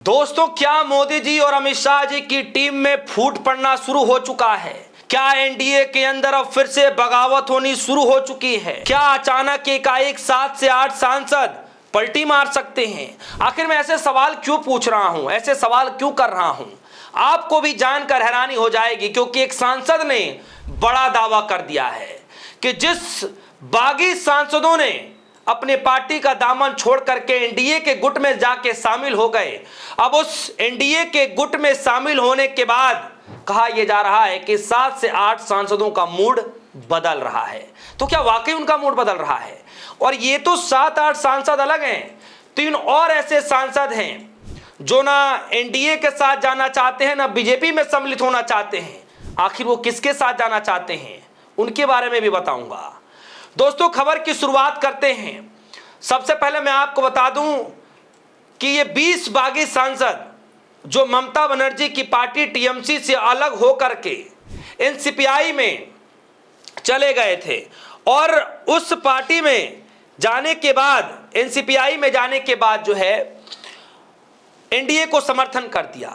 दोस्तों, क्या मोदी जी और अमित शाह जी की टीम में फूट पड़ना शुरू हो चुका है? क्या एनडीए के अंदर अब फिर से बगावत होनी शुरू हो चुकी है? क्या अचानक एकाएक 7 से 8 सांसद पलटी मार सकते हैं? आखिर मैं ऐसे सवाल क्यों पूछ रहा हूं, ऐसे सवाल क्यों कर रहा हूं? आपको भी जानकर हैरानी हो जाएगी, क्योंकि एक सांसद ने बड़ा दावा कर दिया है कि जिस बागी सांसदों ने अपने पार्टी का दामन छोड़ करके एनडीए के गुट में जाके शामिल हो गए, अब उस एनडीए के गुट में शामिल होने के बाद कहा यह जा रहा है कि 7 से 8 सांसदों का मूड बदल रहा है। तो क्या वाकई उनका मूड बदल रहा है? और ये तो 7-8 सांसद अलग हैं, 3 और ऐसे सांसद हैं जो ना एनडीए के साथ जाना चाहते हैं, ना बीजेपी में सम्मिलित होना चाहते हैं। आखिर वो किसके साथ जाना चाहते हैं, उनके बारे में भी बताऊंगा। दोस्तों, खबर की शुरुआत करते हैं। सबसे पहले मैं आपको बता दूं कि ये 20 बागी सांसद जो ममता बनर्जी की पार्टी टीएमसी से अलग होकर के एनसीपीआई में चले गए थे, और उस पार्टी में जाने के बाद, एनसीपीआई में जाने के बाद जो है एनडीए को समर्थन कर दिया।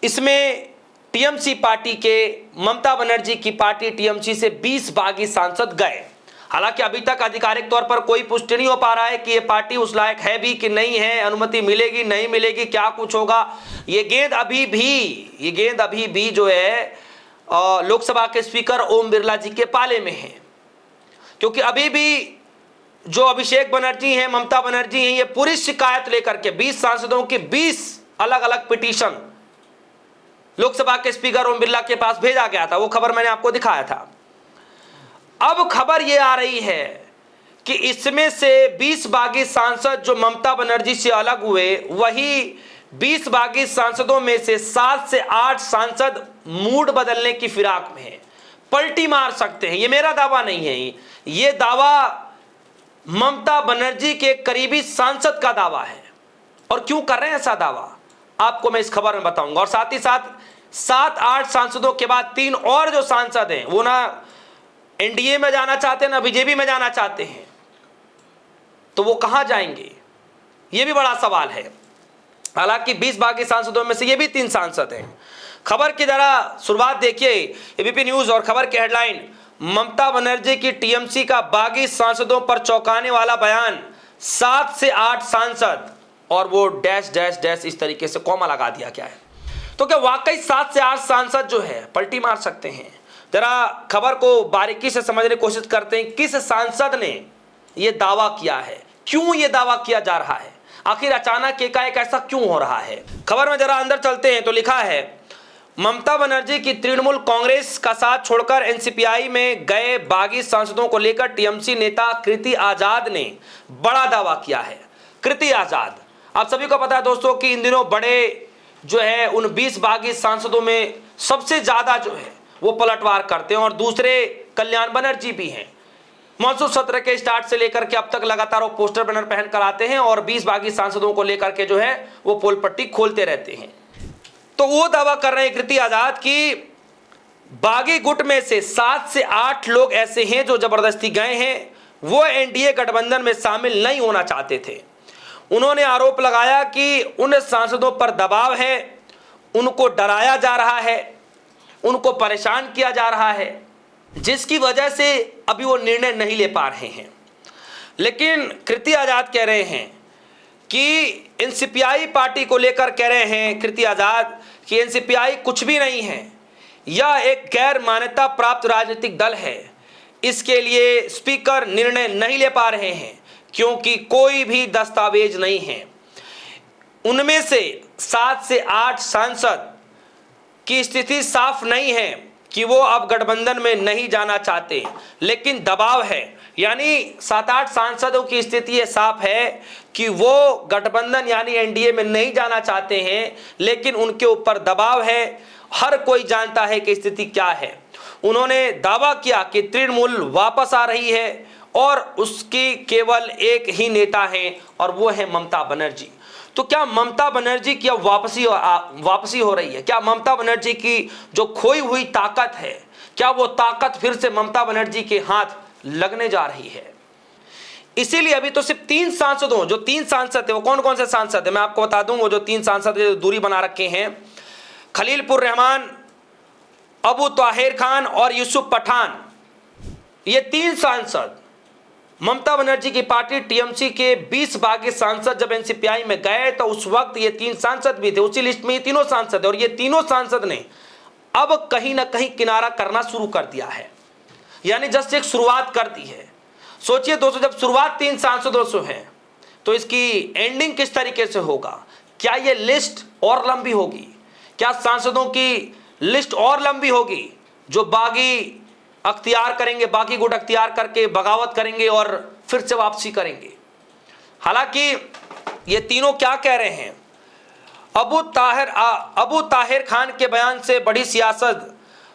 इसमें टीएमसी पार्टी के, ममता बनर्जी की पार्टी टीएमसी से 20 बागी सांसद गए। हालांकि अभी तक आधिकारिक तौर पर कोई पुष्टि नहीं हो पा रहा है कि ये पार्टी उस लायक है भी कि नहीं है, अनुमति मिलेगी नहीं मिलेगी, क्या कुछ होगा। ये गेंद अभी भी जो है लोकसभा के स्पीकर ओम बिरला जी के पाले में है, क्योंकि अभी भी जो अभिषेक बनर्जी हैं, ममता बनर्जी हैं, ये पूरी शिकायत लेकर के 20 सांसदों की 20 अलग अलग पिटीशन लोकसभा के स्पीकर ओम बिरला के पास भेजा गया था। वो खबर मैंने आपको दिखाया था। अब खबर यह आ रही है कि इसमें से 20 बागी सांसद जो ममता बनर्जी से अलग हुए, वही 20 बागी सांसदों में से 7 से 8 सांसद मूड बदलने की फिराक में हैं, पलटी मार सकते हैं। ये मेरा दावा नहीं है, ये दावा ममता बनर्जी के करीबी सांसद का दावा है। और क्यों कर रहे हैं ऐसा दावा, आपको मैं इस खबर में बताऊंगा। और साथ ही साथ 7-8 सांसदों के बाद 3 और जो सांसद हैं, वो ना एनडीए में जाना चाहते हैं ना बीजेपी में जाना चाहते हैं, तो वो कहां जाएंगे, ये भी बड़ा सवाल है। हालांकि 20 बाकी सांसदों में से ये भी 3 सांसद हैं। खबर की जरा शुरुआत देखिए, एबीपी न्यूज और खबर की हेडलाइन, ममता बनर्जी की टीएमसी का बागी सांसदों पर चौंकाने वाला बयान, 7 से 8 सांसद, और वो डैश डैश डैश इस तरीके से कॉमा लगा दिया गया है। तो क्या वाकई 7 से 8 सांसद जो है पलटी मार सकते हैं? जरा खबर को बारीकी से समझने की कोशिश करते हैं। किस सांसद ने यह दावा किया है, क्यों यह दावा किया जा रहा है, आखिर अचानक एकाएक ऐसा क्यों हो रहा है? खबर में जरा अंदर चलते हैं तो लिखा है, ममता बनर्जी की तृणमूल कांग्रेस का साथ छोड़कर एनसीपीआई में गए बागी सांसदों को लेकर टीएमसी नेता कृति आजाद ने बड़ा दावा किया है। कृति आजाद, आप सभी को पता है दोस्तों कि इन दिनों बड़े जो है उन 20 बागी सांसदों में सबसे ज्यादा जो है वो पलटवार करते हैं, और दूसरे कल्याण बनर्जी भी हैं। मॉनसून सत्र के स्टार्ट से लेकर के अब तक लगातार वो पोस्टर बैनर पहन कर आते हैं और 20 बागी सांसदों को लेकर के जो है वो पोल पट्टी खोलते रहते हैं। तो वो दावा कर रहे हैं कृति आजाद की बागी गुट में से 7 से 8 लोग ऐसे हैं जो जबरदस्ती गए हैं, वो एनडीए गठबंधन में शामिल नहीं होना चाहते थे। उन्होंने आरोप लगाया कि उन सांसदों पर दबाव है, उनको डराया जा रहा है, उनको परेशान किया जा रहा है, जिसकी वजह से अभी वो निर्णय नहीं ले पा रहे हैं। लेकिन कृति आजाद कह रहे हैं कि एनसीपीआई पार्टी को लेकर कह रहे हैं कृति आजाद कि एनसीपीआई कुछ भी नहीं है, यह एक गैर मान्यता प्राप्त राजनीतिक दल है। इसके लिए स्पीकर निर्णय नहीं ले पा रहे हैं क्योंकि कोई भी दस्तावेज नहीं है। उनमें से 7 से 8 सांसद की स्थिति साफ नहीं है कि वो अब गठबंधन में नहीं जाना चाहते, लेकिन दबाव है। यानी 7-8 सांसदों की स्थिति ये साफ है कि वो गठबंधन यानी एनडीए में नहीं जाना चाहते हैं, लेकिन उनके ऊपर दबाव है। हर कोई जानता है कि स्थिति क्या है। उन्होंने दावा किया कि तृणमूल वापस आ रही है और उसकी केवल एक ही नेता है और वो है ममता बनर्जी। तो क्या ममता बनर्जी की अब वापसी हो रही है? क्या ममता बनर्जी की जो खोई हुई ताकत है, क्या वो ताकत फिर से ममता बनर्जी के हाथ लगने जा रही है? इसीलिए अभी तो सिर्फ 3 सांसदों, जो 3 सांसद थे वो कौन कौन से सांसद है मैं आपको बता दूं। वो जो 3 सांसद जो दूरी बना रखे हैं, खलीलपुर रहमान, अबू ताहिर खान और यूसुफ पठान, ये 3 सांसद ममता बनर्जी की पार्टी टीएमसी के 20 बागी सांसद जब एनसीपीआई में गए तो उस वक्त ये 3 सांसद भी थे, उसी लिस्ट में ये तीनों सांसद है। और ये तीनों सांसद ने अब कहीं ना कहीं किनारा करना शुरू कर दिया है, यानी जस्ट एक शुरुआत कर दी है। सोचिए दोस्तों, जब शुरुआत 3 सांसदों से है तो इसकी एंडिंग किस तरीके से होगा? क्या ये लिस्ट और लंबी होगी? क्या सांसदों की लिस्ट और लंबी होगी जो बागी अख्तियार करेंगे, बागी गुट अख्तियार करके बगावत करेंगे और फिर से वापसी करेंगे? हालांकि ये तीनों क्या कह रहे हैं, अबू ताहिर खान के बयान से बड़ी सियासत,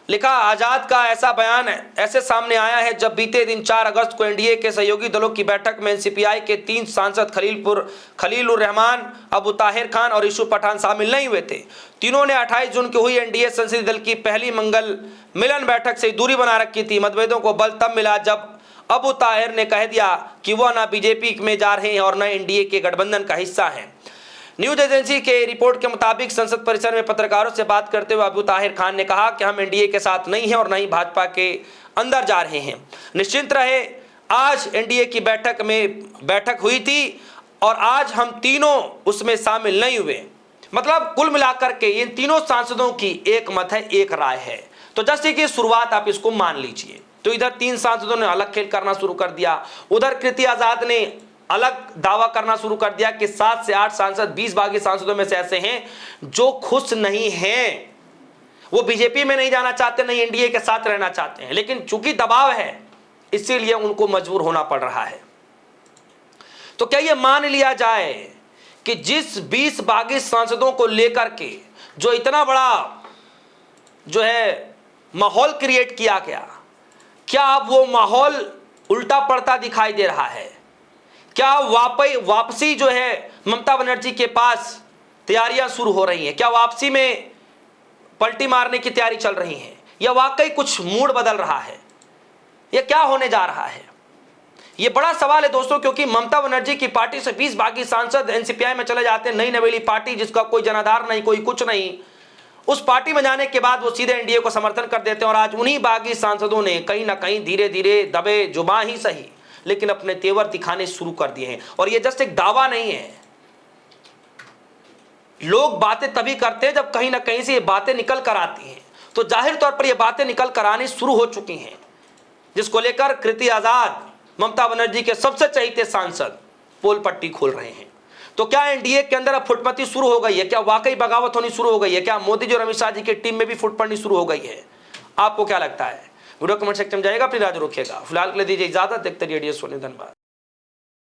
लिखा आजाद का ऐसा बयान ऐसे सामने आया है जब बीते दिन 4 अगस्त को एनडीए के सहयोगी दलों की बैठक में एनसीपीआई के 3 सांसद खलीलुर रहमान, अबू ताहिर खान और यूसुफ पठान शामिल नहीं हुए थे। तीनों ने 28 जून को हुई एनडीए संसदीय दल की पहली मंगल मिलन बैठक से दूरी बना रखी थी। मतभेदों को बल तब मिला जब अबू ताहिर ने कह दिया कि वह न बीजेपी में जा रहे हैं और न एनडीए के गठबंधन का हिस्सा हैं। न्यूज एजेंसी के रिपोर्ट के मुताबिक संसद परिसर में पत्रकारों से बात करते हुए अबू ताहिर खान ने कहा कि हम एनडीए के साथ नहीं हैं और न ही भाजपा के अंदर जा रहे हैं। निश्चिंत रहे, आज एनडीए की बैठक हुई थी और आज हम तीनों उसमें शामिल नहीं हुए। मतलब कुल मिलाकर के इन तीनों सांसदों की एक मत है, एक राय है। तो जैसे कि शुरुआत आप इसको मान लीजिए, तो इधर 3 सांसदों ने अलग खेल करना शुरू कर दिया, उधर कृति आजाद ने अलग दावा करना शुरू कर दिया कि 7 से 8 सांसद 20 बागी सांसदों में से ऐसे हैं जो खुश नहीं हैं, वो बीजेपी में नहीं जाना चाहते, नहीं एनडीए के साथ रहना चाहते हैं, लेकिन चूंकि दबाव है इसीलिए उनको मजबूर होना पड़ रहा है। तो क्या ये मान लिया जाए कि जिस 20 बागी सांसदों को लेकर के जो इतना बड़ा जो है माहौल क्रिएट किया गया, क्या अब वो माहौल उल्टा पड़ता दिखाई दे रहा है? क्या वापसी जो है ममता बनर्जी के पास तैयारियां शुरू हो रही हैं? क्या वापसी में पलटी मारने की तैयारी चल रही है, या वाकई कुछ मूड बदल रहा है? यह क्या होने जा रहा है? यह बड़ा सवाल है दोस्तों, क्योंकि ममता बनर्जी की पार्टी से 20 बागी सांसद एनसीपीआई में चले जाते हैं, नई नवेली पार्टी जिसका कोई जनाधार नहीं, कोई कुछ नहीं। उस पार्टी में जाने के बाद वो सीधे एनडीए को समर्थन कर देते हैं और आज उन्हीं बागी सांसदों ने कहीं ना कहीं धीरे धीरे दबे जुबां ही सही लेकिन अपने तेवर दिखाने शुरू कर दिए हैं। और ये जस्ट एक दावा नहीं है, लोग बातें तभी करते हैं जब कहीं ना कहीं से ये बातें निकल कर आती हैं। तो जाहिर तौर पर ये बातें निकल कर आनी शुरू हो चुकी हैं, जिसको लेकर कृति आजाद, ममता बनर्जी के सबसे चहेते सांसद पोल पट्टी खोल रहे हैं। तो क्या एनडीए के अंदर अब फुटपत्ती शुरू हो गई है? क्या वाकई बगावत होनी शुरू हो गई है? क्या मोदी जी और अमित शाह जी की टीम में भी फुट पड़नी शुरू हो गई है? आपको क्या लगता है? वीडियो कमेंट सेक्शन में जाएगा, अपनी राय रखिएगा। फिलहाल के लिए दीजिए इजाजत, देखते रहिए सोनी, धन्यवाद।